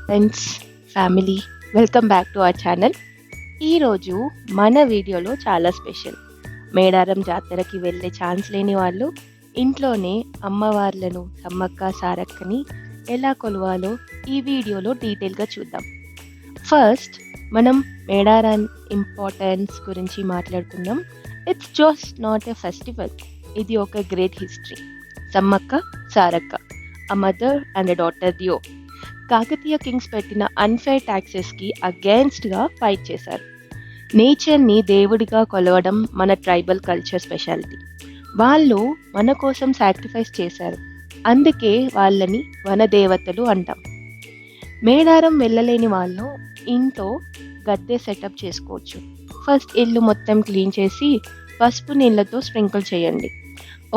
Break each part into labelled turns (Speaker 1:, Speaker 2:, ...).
Speaker 1: Friends, family, welcome back to our channel. ఈరోజు మన వీడియోలో చాలా స్పెషల్. మేడారం జాతరకి వెళ్ళే ఛాన్స్ లేని వాళ్ళు ఇంట్లోనే అమ్మవార్లను సమ్మక్క సారక్కని ఎలా కొలవాలో ఈ వీడియోలో డీటెయిల్గా చూద్దాం. ఫస్ట్ మనం మేడారం ఇంపార్టెన్స్ గురించి మాట్లాడుకుందాం. It's just not a festival, ఇది ఒక great history. Sammakka Sarakka, a mother and a daughter దియో, కాకతీయ కింగ్స్ పెట్టిన అన్ఫేర్ ట్యాక్సెస్కి అగేన్స్ట్గా ఫైట్ చేశారు. నేచర్ని దేవుడిగా కొలవడం మన ట్రైబల్ కల్చర్ స్పెషాలిటీ. వాళ్ళు మన కోసం సాక్రిఫైస్ చేశారు, అందుకే వాళ్ళని వనదేవతలు అంటాం. మేడారం వెళ్ళలేని వాళ్ళు ఇంట్లో గద్దె సెటప్ చేసుకోవచ్చు. ఫస్ట్ ఇల్లు మొత్తం క్లీన్ చేసి పసుపు నీళ్ళతో స్ప్రింకిల్ చేయండి.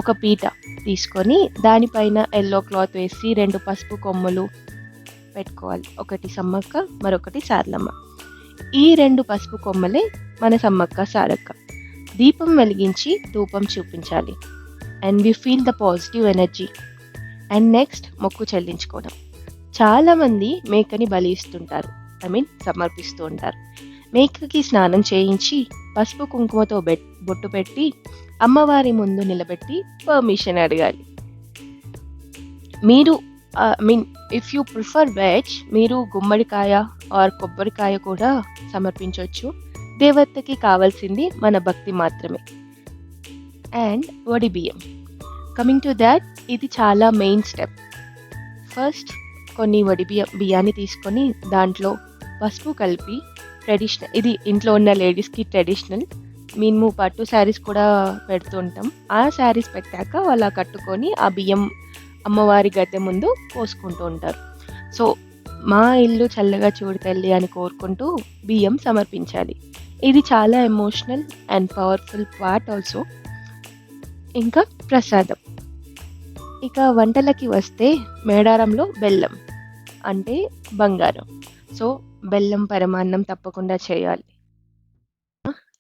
Speaker 1: ఒక పీట తీసుకొని దానిపైన ఎల్లో క్లాత్ వేసి 2 పసుపు కొమ్ములు పెట్టుకోవాలి. ఒకటి సమ్మక్క, మరొకటి సారలమ్మ. ఈ 2 పసుపు కొమ్మలే మన సమ్మక్క సారక్క. దీపం వెలిగించి ధూపం చూపించాలి. And we feel the positive energy. And next మొక్కు చెల్లించుకోవడం. చాలామంది మేకని బలి ఇస్తుంటారు, సమర్పిస్తూ ఉంటారు. మేకకి స్నానం చేయించి పసుపు కుంకుమతో బొట్టు పెట్టి అమ్మవారి ముందు నిలబెట్టి పర్మిషన్ అడగాలి. మీరు ఇఫ్ యూ ప్రిఫర్ వెజ్, మీరు గుమ్మడికాయ ఆర్ కొబ్బరికాయ కూడా సమర్పించవచ్చు. దేవతకి కావాల్సింది మన భక్తి మాత్రమే. అండ్ వడి బియ్యం, కమింగ్ టు దాట్, ఇది చాలా మెయిన్ స్టెప్. ఫస్ట్ కొన్ని వడి బియ్యాన్ని తీసుకొని దాంట్లో పసుపు కలిపి, ట్రెడిషనల్, ఇది ఇంట్లో ఉన్న లేడీస్కి ట్రెడిషనల్, మేము పట్టు శారీస్ కూడా పెడుతుంటాం. ఆ శారీస్ పెట్టాక అలా కట్టుకొని ఆ బియ్యం అమ్మవారి గద్దె ముందు పోసుకుంటూ ఉంటారు. సో మా ఇల్లు చల్లగా చూడు తల్లి అని కోరుకుంటూ బియ్యం సమర్పించాలి. ఇది చాలా emotional and powerful part also. ఇంకా ప్రసాదం. ఇక వంటలకి వస్తే మేడారంలో బెల్లం అంటే బంగారం. సో బెల్లం పరమాన్నం తప్పకుండా చేయాలి.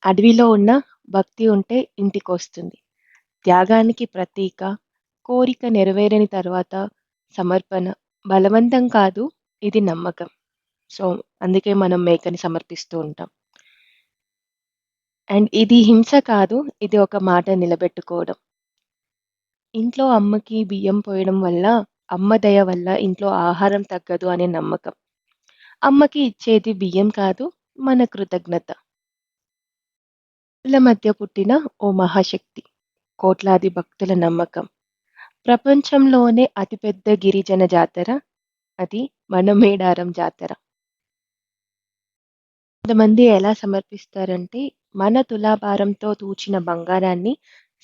Speaker 1: అడవిలో ఉన్న భక్తి ఉంటే ఇంటికి వస్తుంది. త్యాగానికి ప్రతీక. కోరిక నెరవేరని తర్వాత సమర్పణ. బలవంతం కాదు, ఇది నమ్మకం. సో అందుకే మనం మేకని సమర్పిస్తూ ఉంటాం. అండ్ ఇది హింస కాదు, ఇది ఒక మాట నిలబెట్టుకోవడం. ఇంట్లో అమ్మకి బియ్యం పోయడం వల్ల, అమ్మ దయ వల్ల ఇంట్లో ఆహారం తగ్గదు అనే నమ్మకం. అమ్మకి ఇచ్చేది బియ్యం కాదు, మన కృతజ్ఞత. భక్తుల మధ్య పుట్టిన ఓ మహాశక్తి, కోట్లాది భక్తుల నమ్మకం. ప్రపంచంలోనే అతిపెద్ద గిరిజన జాతర అది మన మేడారం జాతర. కొంతమంది ఎలా సమర్పిస్తారంటే, మన తులాభారంతో తూచిన బంగారాన్ని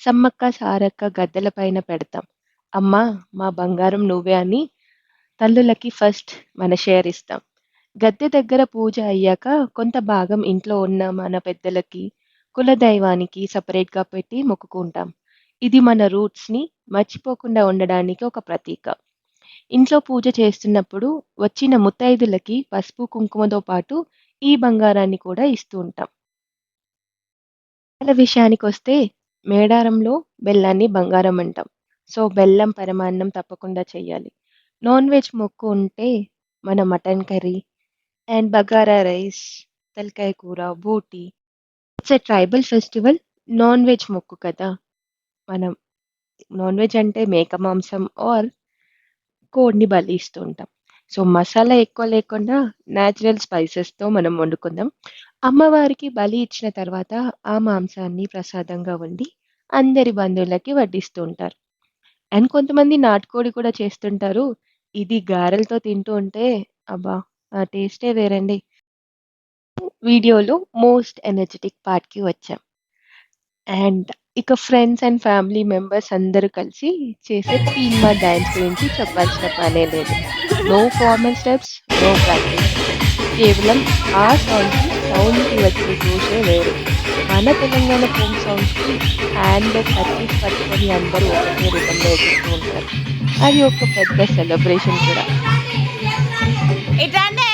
Speaker 1: సమ్మక్క సారక్క గద్దెల పైన పెడతాం. అమ్మా, మా బంగారం నువ్వే అని తల్లులకి ఫస్ట్ మన షేర్ ఇస్తాం. గద్దె దగ్గర పూజ అయ్యాక కొంత భాగం ఇంట్లో ఉన్న మన పెద్దలకి, కులదైవానికి సపరేట్గా పెట్టి మొక్కుకుంటాం. ఇది మన రూట్స్ని మర్చిపోకుండా ఉండడానికి ఒక ప్రతీక. ఇంట్లో పూజ చేస్తున్నప్పుడు వచ్చిన ముత్తైదులకి పసుపు కుంకుమతో పాటు ఈ బంగారాన్ని కూడా ఇస్తూ ఉంటాం. బెల్లాల విషయానికి వస్తే, మేడారంలో బెల్లాన్ని బంగారం అంటాం. సో బెల్లం పరమాన్నం తప్పకుండా చేయాలి. నాన్ వెజ్ మొక్కు ఉంటే మన mutton curry and bagara rice, తలకాయ కూర, బోటి. It's a tribal festival. Non veg మొక్కు కదా. మనం నాన్ వెజ్ అంటే మేక మాంసం ఆర్ కోడిని బలి ఇస్తూ ఉంటాం. సో మసాలా ఎక్కువ లేకుండా న్యాచురల్ స్పైసెస్తో మనం వండుకుందాం. అమ్మవారికి బలి ఇచ్చిన తర్వాత ఆ మాంసాన్ని ప్రసాదంగా వండి అందరి బంధువులకి వడ్డిస్తూ ఉంటారు. అండ్ కొంతమంది నాటుకోడి కూడా చేస్తుంటారు. ఇది గారెలతో తింటూ ఉంటే అబ్బా, ఆ టేస్టే వేరండి. వీడియోలో మోస్ట్ ఎనర్జెటిక్ పార్ట్కి వచ్చాం. అండ్ ఇక ఫ్రెండ్స్ అండ్ ఫ్యామిలీ మెంబర్స్ అందరూ కలిసి చేసే తీన్మా డ్యాన్స్ గురించి చెప్పాల్సిన పనే లేదు. No formal steps, no practice, కేవలం ఆ సౌండ్కి వచ్చే జోషే వేరు. మన తెలంగాణ ఫోక్ సాంగ్స్కి హ్యాండ్లో కర్చీఫ్ పట్టుకొని అందరూ ఒకటే రూపంలో ఎగురుతూ ఉంటారు. అది ఒక పెద్ద సెలబ్రేషన్ కూడా.
Speaker 2: ఇట్రండి.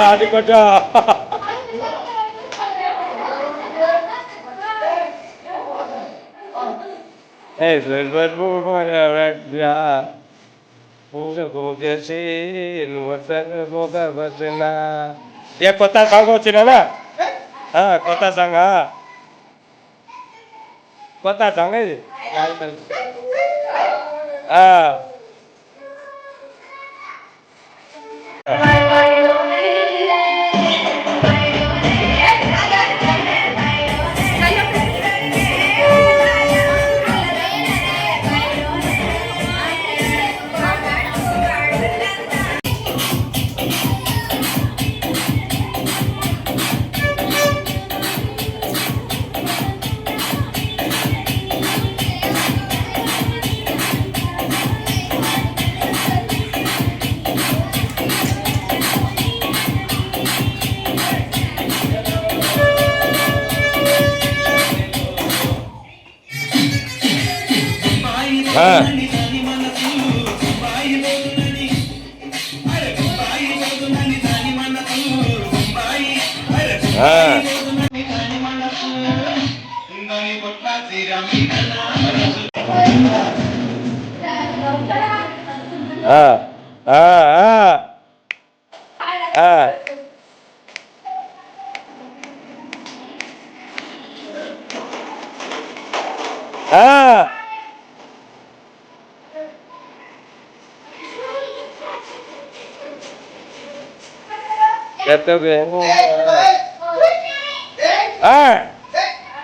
Speaker 2: అది కొంచెం ఏ కొత్త సాంగ్ వచ్చినా కొత్త సాంగ్ కొత్త సాంగ్ ఇది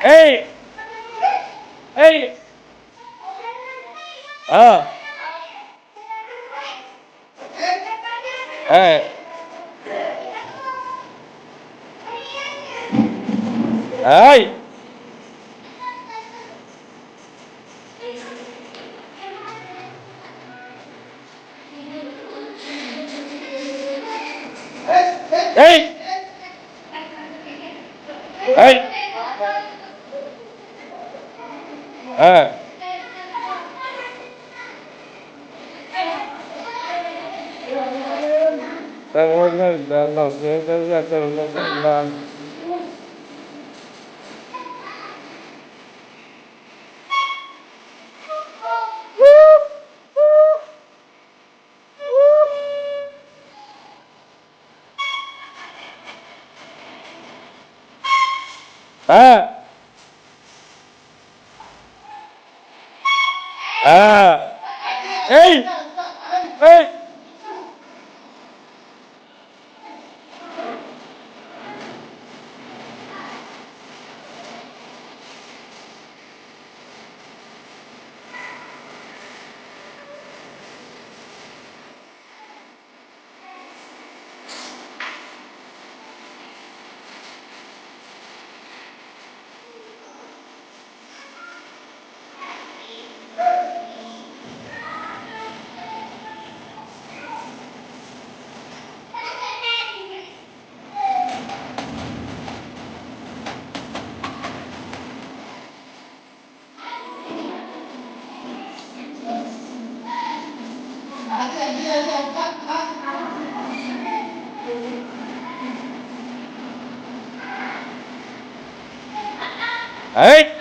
Speaker 2: Hey! Hey! Hey! Hey! Hey! Hey! Hey! Hey! Hey!